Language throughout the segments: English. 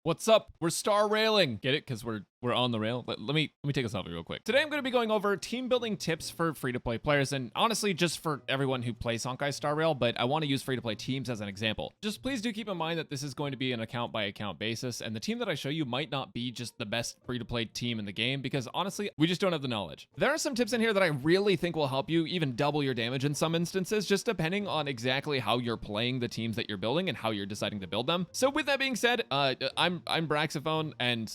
What's up? We're star railing. Get it? Because we're on the rail. Let me take a selfie real quick. Today I'm going to be going over team building tips for free-to-play players, and honestly just for everyone who plays Honkai Star Rail, but I want to use free-to-play teams as an example. Just please do keep in mind that this is going to be an account by account basis, and the team that I show you might not be just the best free-to-play team in the game, because honestly, we just don't have the knowledge. There are some tips in here that I really think will help you even double your damage in some instances, just depending on exactly how you're playing the teams that you're building and how you're deciding to build them. So with that being said, I'm Braxophone, and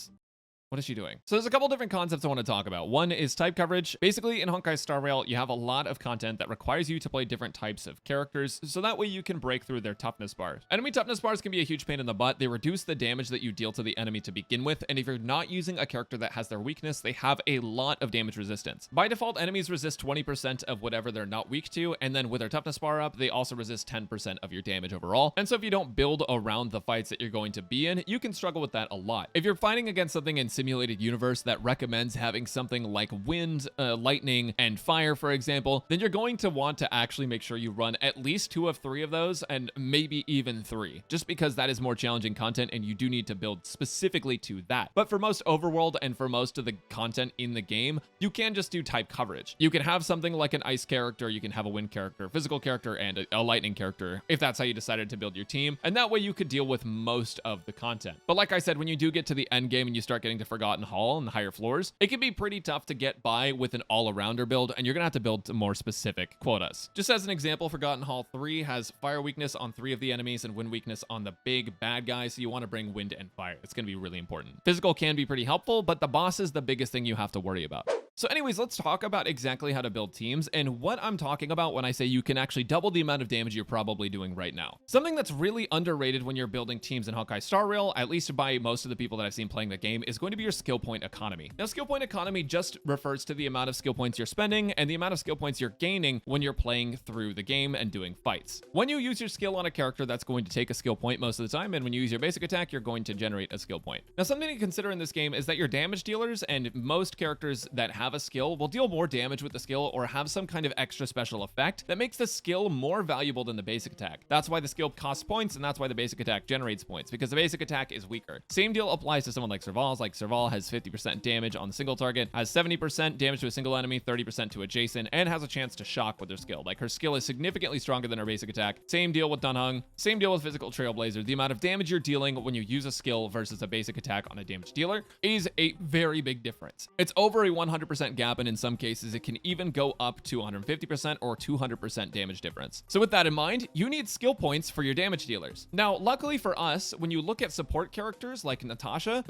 what is she doing? So there's a couple different concepts I want to talk about. One is type coverage. Basically, in Honkai Star Rail, you have a lot of content that requires you to play different types of characters, so that way you can break through their toughness bars. Enemy toughness bars can be a huge pain in the butt. They reduce the damage that you deal to the enemy to begin with, and if you're not using a character that has their weakness, they have a lot of damage resistance. By default, enemies resist 20% of whatever they're not weak to, and then with their toughness bar up, they also resist 10% of your damage overall. And so if you don't build around the fights that you're going to be in, you can struggle with that a lot. If you're fighting against something in simulated universe that recommends having something like wind, lightning, and fire, for example, then you're going to want to actually make sure you run at least 2 of 3 of those, and maybe even 3, just because that is more challenging content and you do need to build specifically to that. But for most overworld and for most of the content in the game, you can just do type coverage. You can have something like an ice character, you can have a wind character, physical character, and a lightning character, if that's how you decided to build your team, and that way you could deal with most of the content. But like I said, when you do get to the end game and you start getting to Forgotten Hall and the higher floors, it can be pretty tough to get by with an all-arounder build, and you're gonna have to build to more specific quotas. Just as an example, Forgotten Hall 3 has fire weakness on 3 of the enemies and wind weakness on the big bad guys, so you want to bring wind and fire. It's gonna be really important. Physical can be pretty helpful, but the boss is the biggest thing you have to worry about. So anyways, let's talk about exactly how to build teams and what I'm talking about when I say you can actually double the amount of damage you're probably doing right now. Something that's really underrated when you're building teams in Honkai Star Rail, at least by most of the people that I've seen playing the game, is going to be your skill point economy. Now, skill point economy just refers to the amount of skill points you're spending and the amount of skill points you're gaining when you're playing through the game and doing fights. When you use your skill on a character, that's going to take a skill point most of the time, and when you use your basic attack, you're going to generate a skill point. Now, something to consider in this game is that your damage dealers and most characters that have a skill will deal more damage with the skill or have some kind of extra special effect that makes the skill more valuable than the basic attack. That's why the skill costs points, and that's why the basic attack generates points, because the basic attack is weaker. Same deal applies to someone like Serval's. Like Serval has 50% damage on the single target, has 70% damage to a single enemy, 30% to adjacent, and has a chance to shock with her skill. Like, her skill is significantly stronger than her basic attack. Same deal with Dunhung. Same deal with Physical Trailblazer. The amount of damage you're dealing when you use a skill versus a basic attack on a damage dealer is a very big difference. It's over a 100% gap, and in some cases, it can even go up to 150% or 200% damage difference. So with that in mind, you need skill points for your damage dealers. Now, luckily for us, when you look at support characters like Natasha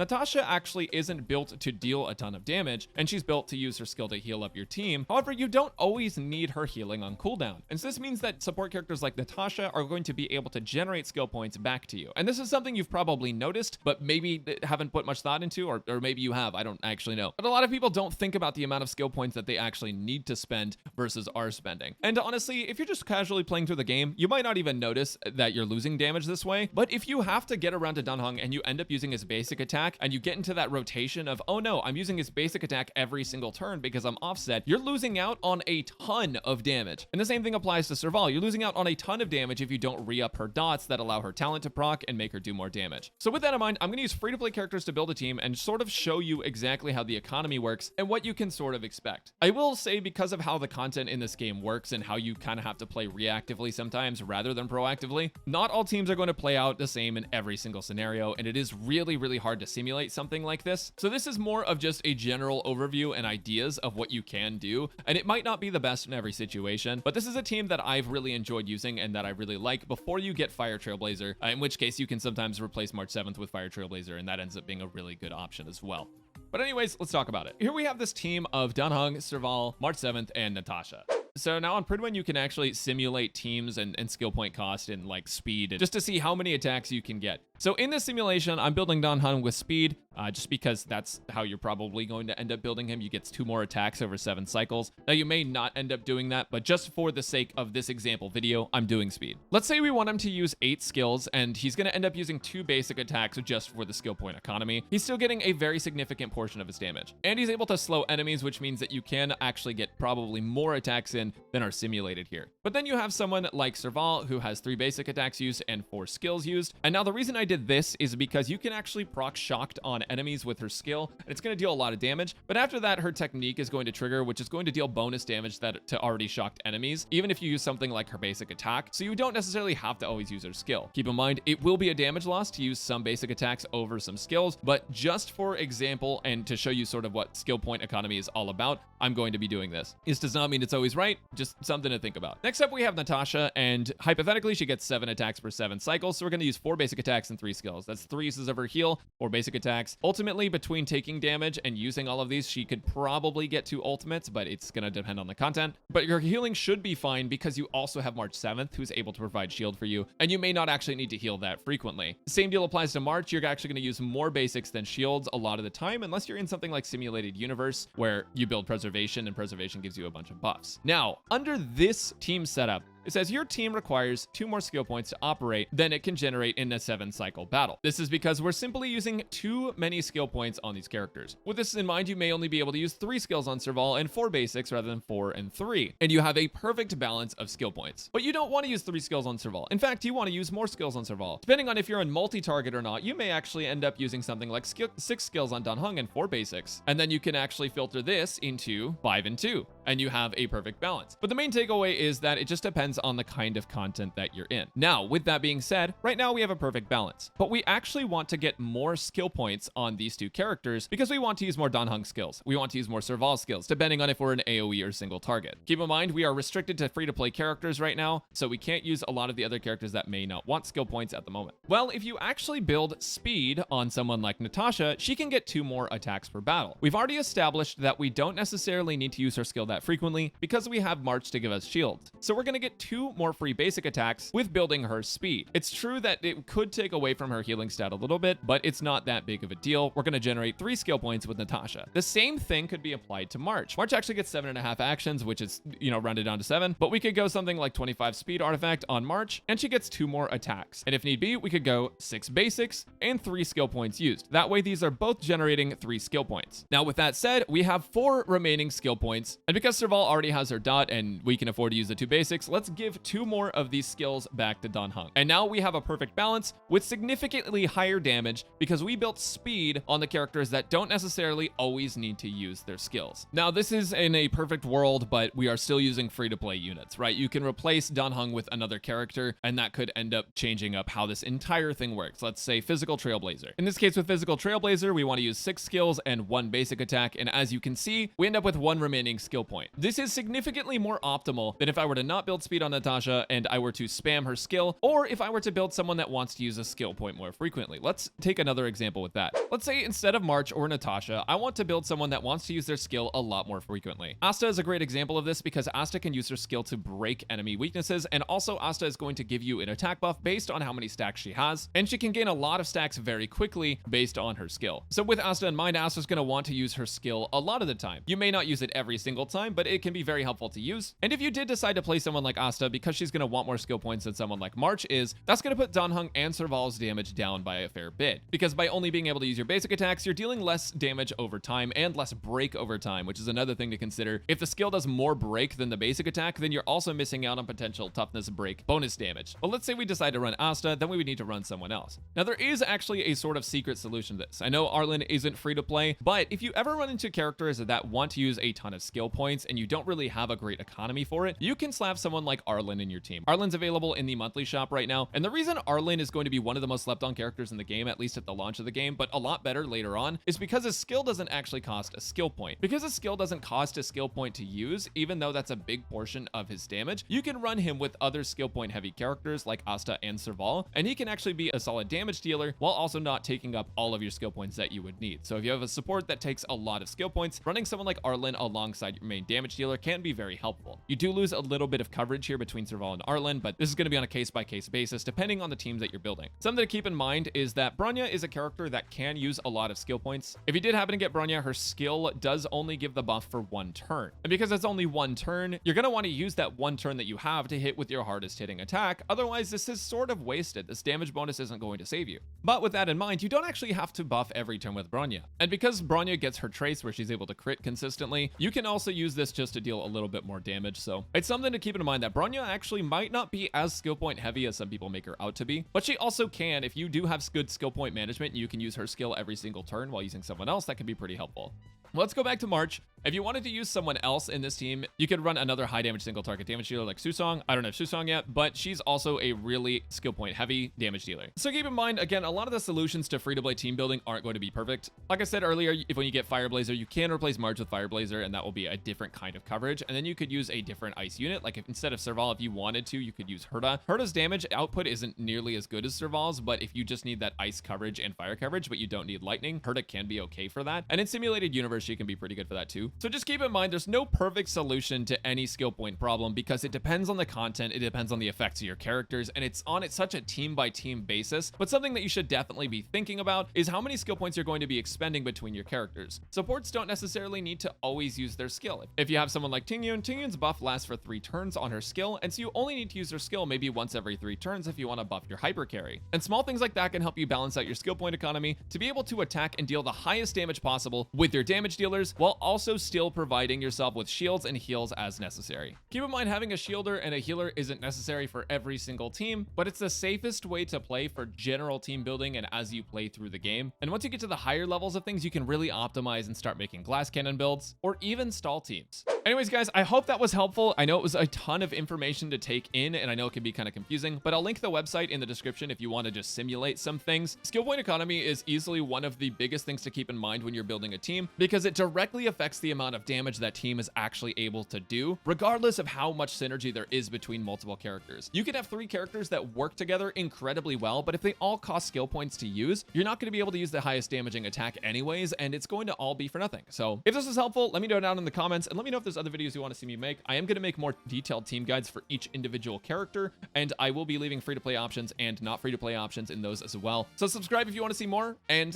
actually isn't built to deal a ton of damage, and she's built to use her skill to heal up your team. However, you don't always need her healing on cooldown. And so this means that support characters like Natasha are going to be able to generate skill points back to you. And this is something you've probably noticed, but maybe haven't put much thought into, or maybe you have, I don't actually know. But a lot of people don't think about the amount of skill points that they actually need to spend versus are spending. And honestly, if you're just casually playing through the game, you might not even notice that you're losing damage this way. But if you have to get around to Dunhung and you end up using his basic attack, and you get into that rotation of, oh no, I'm using his basic attack every single turn because I'm offset, you're losing out on a ton of damage. And the same thing applies to Serval. You're losing out on a ton of damage if you don't re-up her dots that allow her talent to proc and make her do more damage. So with that in mind, I'm going to use free-to-play characters to build a team and sort of show you exactly how the economy works and what you can sort of expect. I will say, because of how the content in this game works and how you kind of have to play reactively sometimes rather than proactively, not all teams are going to play out the same in every single scenario, and it is really, really hard to simulate something like this. So this is more of just a general overview and ideas of what you can do, and it might not be the best in every situation, but this is a team that I've really enjoyed using and that I really like before you get Fire Trailblazer, in which case you can sometimes replace March 7th with Fire Trailblazer, and that ends up being a really good option as well. But anyways, let's talk about it. Here we have this team of Dunhung, Serval, March 7th, and Natasha. So now on Pridwin, you can actually simulate teams and skill point cost and like speed, just to see how many attacks you can get. So in this simulation, I'm building Dunhung with speed, just because that's how you're probably going to end up building him. You get 2 more attacks over 7 cycles. Now you may not end up doing that, but just for the sake of this example video, I'm doing speed. Let's say we want him to use 8 skills, and he's going to end up using 2 basic attacks just for the skill point economy. He's still getting a very significant portion of his damage. And he's able to slow enemies, which means that you can actually get probably more attacks in than are simulated here. But then you have someone like Serval, who has 3 basic attacks used and 4 skills used. And now the reason I did did this is because you can actually proc shocked on enemies with her skill, and it's going to deal a lot of damage. But after that, her technique is going to trigger, which is going to deal bonus damage to already shocked enemies, even if you use something like her basic attack. So you don't necessarily have to always use her skill. Keep in mind, it will be a damage loss to use some basic attacks over some skills, but just for example, and to show you sort of what skill point economy is all about, I'm going to be doing this. This does not mean it's always right, just something to think about. Next up, we have Natasha, and hypothetically, she gets 7 attacks per 7 cycles, so we're going to use 4 basic attacks and 3 skills. That's 3 uses of her heal, 4 basic attacks. Ultimately, between taking damage and using all of these, she could probably get 2 ultimates, but it's going to depend on the content. But your healing should be fine because you also have March 7th, who's able to provide shield for you, and you may not actually need to heal that frequently. The same deal applies to March. You're actually going to use more basics than shields a lot of the time, unless you're in something like Simulated Universe, where you build preservation, and preservation gives you a bunch of buffs. Now, under this team setup, it says your team requires 2 more skill points to operate than it can generate in a 7-cycle battle. This is because we're simply using too many skill points on these characters. With this in mind, you may only be able to use 3 skills on Serval and 4 basics rather than 4 and 3. And you have a perfect balance of skill points. But you don't want to use 3 skills on Serval. In fact, you want to use more skills on Serval. Depending on if you're in multi-target or not, you may actually end up using something like 6 skills on Dan Heng and 4 basics. And then you can actually filter this into 5 and 2. And you have a perfect balance. But the main takeaway is that it just depends on the kind of content that you're in. Now, with that being said, right now we have a perfect balance, but we actually want to get more skill points on these 2 characters because we want to use more Dan Heng skills. We want to use more Serval skills, depending on if we're an AoE or single target. Keep in mind, we are restricted to free-to-play characters right now, so we can't use a lot of the other characters that may not want skill points at the moment. Well, if you actually build speed on someone like Natasha, she can get 2 more attacks per battle. We've already established that we don't necessarily need to use her skill that frequently because we have March to give us shields. So we're going to get 2 more free basic attacks with building her speed. It's true that it could take away from her healing stat a little bit, but it's not that big of a deal. We're going to generate 3 skill points with Natasha. The same thing could be applied to March. March actually gets 7.5 actions, which is, rounded down to 7, but we could go something like 25 speed artifact on March, and she gets 2 more attacks. And if need be, we could go 6 basics and 3 skill points used. That way, these are both generating 3 skill points. Now, with that said, we have 4 remaining skill points, and because Serval already has her dot and we can afford to use the 2 basics, let's give 2 more of these skills back to Dan Heng. And now we have a perfect balance with significantly higher damage because we built speed on the characters that don't necessarily always need to use their skills. Now, this is in a perfect world, but we are still using free-to-play units, right? You can replace Dan Heng with another character, and that could end up changing up how this entire thing works. Let's say Physical Trailblazer. In this case, with Physical Trailblazer, we want to use 6 skills and 1 basic attack, and as you can see, we end up with 1 remaining skill point. This is significantly more optimal than if I were to not build speed on Natasha and I were to spam her skill, or if I were to build someone that wants to use a skill point more frequently. Let's take another example with that. Let's say instead of March or Natasha, I want to build someone that wants to use their skill a lot more frequently. Asta is a great example of this because Asta can use her skill to break enemy weaknesses, and also Asta is going to give you an attack buff based on how many stacks she has, and she can gain a lot of stacks very quickly based on her skill. So with Asta in mind, Asta's going to want to use her skill a lot of the time. You may not use it every single time, but it can be very helpful to use. And if you did decide to play someone like Asta, because she's going to want more skill points than someone like March is, that's going to put Dan Heng and Serval's damage down by a fair bit. Because by only being able to use your basic attacks, you're dealing less damage over time and less break over time, which is another thing to consider. If the skill does more break than the basic attack, then you're also missing out on potential toughness break bonus damage. But let's say we decide to run Asta, then we would need to run someone else. Now, there is actually a sort of secret solution to this. I know Arlen isn't free to play, but if you ever run into characters that want to use a ton of skill points and you don't really have a great economy for it, you can slap someone like Arlen in your team. Arlen's available in the monthly shop right now, and the reason Arlen is going to be one of the most slept on characters in the game, at least at the launch of the game, but a lot better later on, is because his skill doesn't actually cost a skill point. Because his skill doesn't cost a skill point to use, even though that's a big portion of his damage, you can run him with other skill point heavy characters like Asta and Serval, and he can actually be a solid damage dealer while also not taking up all of your skill points that you would need. So if you have a support that takes a lot of skill points, running someone like Arlen alongside your main damage dealer can be very helpful. You do lose a little bit of coverage here between Serval and Arlen, but this is going to be on a case-by-case basis depending on the teams that you're building. Something to keep in mind is that Bronya is a character that can use a lot of skill points. If you did happen to get Bronya, her skill does only give the buff for 1 turn. And because it's only 1 turn, you're going to want to use that 1 turn that you have to hit with your hardest hitting attack. Otherwise, this is sort of wasted. This damage bonus isn't going to save you. But with that in mind, you don't actually have to buff every turn with Bronya. And because Bronya gets her trace where she's able to crit consistently, you can also use use this just to deal a little bit more damage. So it's something to keep in mind that Bronya actually might not be as skill point heavy as some people make her out to be, but she also can, if you do have good skill point management, you can use her skill every single turn while using someone else. That can be pretty helpful. Let's go back to March. If you wanted to use someone else in this team, you could run another high damage single target damage dealer like Susong. I don't have Susong yet, but she's also a really skill point heavy damage dealer. So keep in mind, again, a lot of the solutions to free-to-play team building aren't going to be perfect. Like I said earlier, if when you get Fireblazer, you can replace March with Fireblazer, and that will be a different kind of coverage. And then you could use a different ice unit. Like if instead of Serval, if you wanted to, you could use Herta. Herta's damage output isn't nearly as good as Serval's, but if you just need that ice coverage and fire coverage, but you don't need lightning, Herta can be okay for that. And in Simulated Universe, she can be pretty good for that too. So just keep in mind, there's no perfect solution to any skill point problem because it depends on the content, it depends on the effects of your characters, and it's on such a team by team basis. But something that you should definitely be thinking about is how many skill points you're going to be expending between your characters. Supports don't necessarily need to always use their skill. If you have someone like Tingyun's buff lasts for 3 turns on her skill, and so you only need to use her skill maybe once every 3 turns if you want to buff your hyper carry. And small things like that can help you balance out your skill point economy to be able to attack and deal the highest damage possible with your damage dealers while also still providing yourself with shields and heals as necessary. Keep in mind, having a shielder and a healer isn't necessary for every single team, but it's the safest way to play for general team building and as you play through the game. And once you get to the higher levels of things, you can really optimize and start making glass cannon builds or even stall teams. Anyways, guys, I hope that was helpful. I know it was a ton of information to take in, and I know it can be kind of confusing, but I'll link the website in the description if you want to just simulate some things. Skill point economy is easily one of the biggest things to keep in mind when you're building a team because it directly affects the amount of damage that team is actually able to do, regardless of how much synergy there is between multiple characters. You could have 3 characters that work together incredibly well, but if they all cost skill points to use, you're not going to be able to use the highest damaging attack anyways, and it's going to all be for nothing. So if this was helpful, let me know down in the comments, and let me know if there's other videos you want to see me make. I am going to make more detailed team guides for each individual character, and I will be leaving free-to-play options and not free-to-play options in those as well. So subscribe if you want to see more, and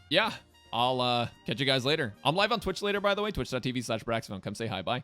yeah, I'll catch you guys later. I'm live on Twitch later, by the way, twitch.tv/Braxophone. Come say hi. Bye.